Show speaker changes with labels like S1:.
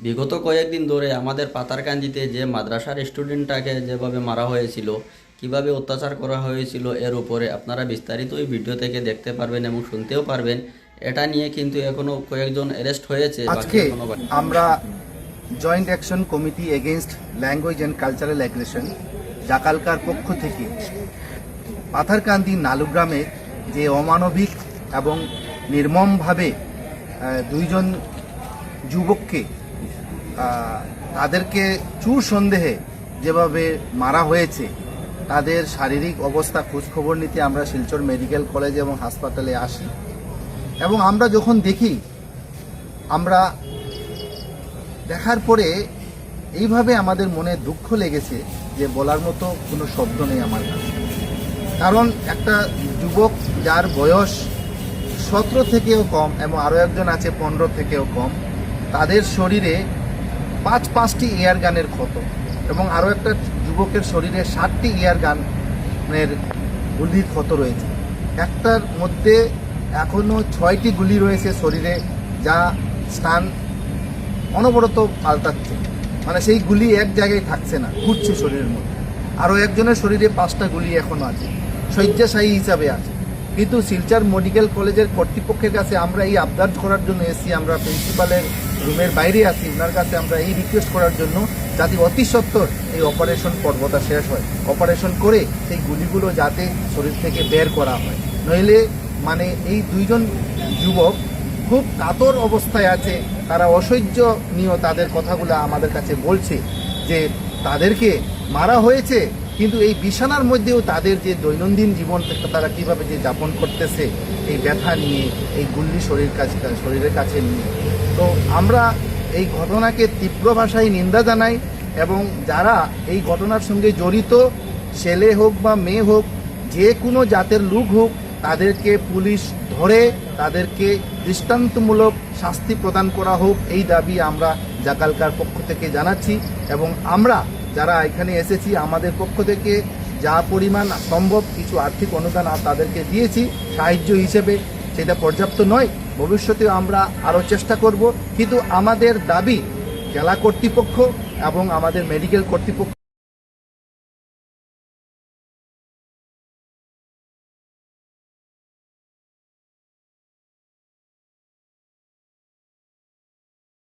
S1: বিগত কয়েকদিন ধরে আমাদের পাতারকান্দিতে যে মাদ্রাসার স্টুডেন্টটাকে যেভাবে মারা হয়েছিল, কিভাবে অত্যাচার করা হয়েছিল, এর উপরে আপনারা বিস্তারিত এই ভিডিও থেকে দেখতে পারবেন এবং শুনতেও পারবেন। এটা নিয়ে কিন্তু এখনো কয়েকজন অ্যারেস্ট হয়েছে।
S2: আজকে আমরা joint action committee against language and cultural aggression জাকালকার পক্ষ থেকে পাথারকান্দি নালুগ্রামে যে অমানবিক এবং নির্মমভাবে দুইজন যুবককে তাদেরকে চুর সন্দেহে যেভাবে মারা হয়েছে, তাদের শারীরিক অবস্থা খোঁজখবর নিতে আমরা শিলচর মেডিকেল কলেজ এবং হাসপাতালে আসি। এবং আমরা যখন দেখি, আমরা দেখার পরে এইভাবে আমাদের মনে দুঃখ লেগেছে যে বলার মতো কোনো শব্দ নেই আমার কাছে। কারণ একটা যুবক যার বয়স 17 থেকেও কম এবং আরও একজন আছে 15 থেকেও কম, তাদের শরীরে 5টি এয়ার গানের ক্ষত এবং আরও একটা যুবকের শরীরে 7টি এয়ার গানের গুলির ক্ষত রয়েছে। একটার মধ্যে এখনও 6টি গুলি রয়েছে শরীরে, যা স্থান অনবরত পাল্টাচ্ছে, মানে সেই গুলি এক জায়গায় থাকছে না, ঘুরছে শরীরের মধ্যে। আরও একজনের শরীরে 5টা গুলি এখনও আছে, শয্যাশায়ী হিসাবে আছে। কিন্তু শিলচর মেডিকেল কলেজের কর্তৃপক্ষের কাছে আমরা এই আবদার করার জন্য এসেছি, আমরা প্রিন্সিপালের রুমের বাইরে আছি, ওনার কাছে আমরা এই রিকোয়েস্ট করার জন্য যাতে অতি সত্বর এই অপারেশন পর্বটা শেষ হয়, অপারেশন করে সেই গুলিগুলো যাতে শরীর থেকে বের করা হয়। নইলে মানে এই দুইজন যুবক খুব কাতর অবস্থায় আছে, তারা অসহ্যনীয় তাদের কথাগুলো আমাদের কাছে বলছে যে তাদেরকে মারা হয়েছে, কিন্তু এই বিছানার মধ্যেও তাদের যে দৈনন্দিন জীবন তারা কীভাবে যে যাপন করতেছে এই ব্যথা নিয়ে, এই গুল্লি শরীরের কাছে নিয়ে। তো আমরা এই ঘটনাকে তীব্র ভাষায় নিন্দা জানাই এবং যারা এই ঘটনার সঙ্গে জড়িত, ছেলে হোক বা মেয়ে হোক, যে কোনো জাতের লোক হোক, তাদেরকে পুলিশ ধরে তাদেরকে দৃষ্টান্তমূলক শাস্তি প্রদান করা হোক, এই দাবি আমরা জাকালকার পক্ষ থেকে জানাচ্ছি। এবং আমরা যারা এখানে এসেছি, আমাদের পক্ষ থেকে যা পরিমাণ সম্ভব কিছু আর্থিক অনুদান তাদেরকে দিয়েছি সাহায্য হিসেবে। সেটা পর্যাপ্ত নয়, ভবিষ্যতেও আমরা আরও চেষ্টা করব, কিন্তু আমাদের দাবি জেলা কর্তৃপক্ষ এবং আমাদের মেডিকেল কর্তৃপক্ষ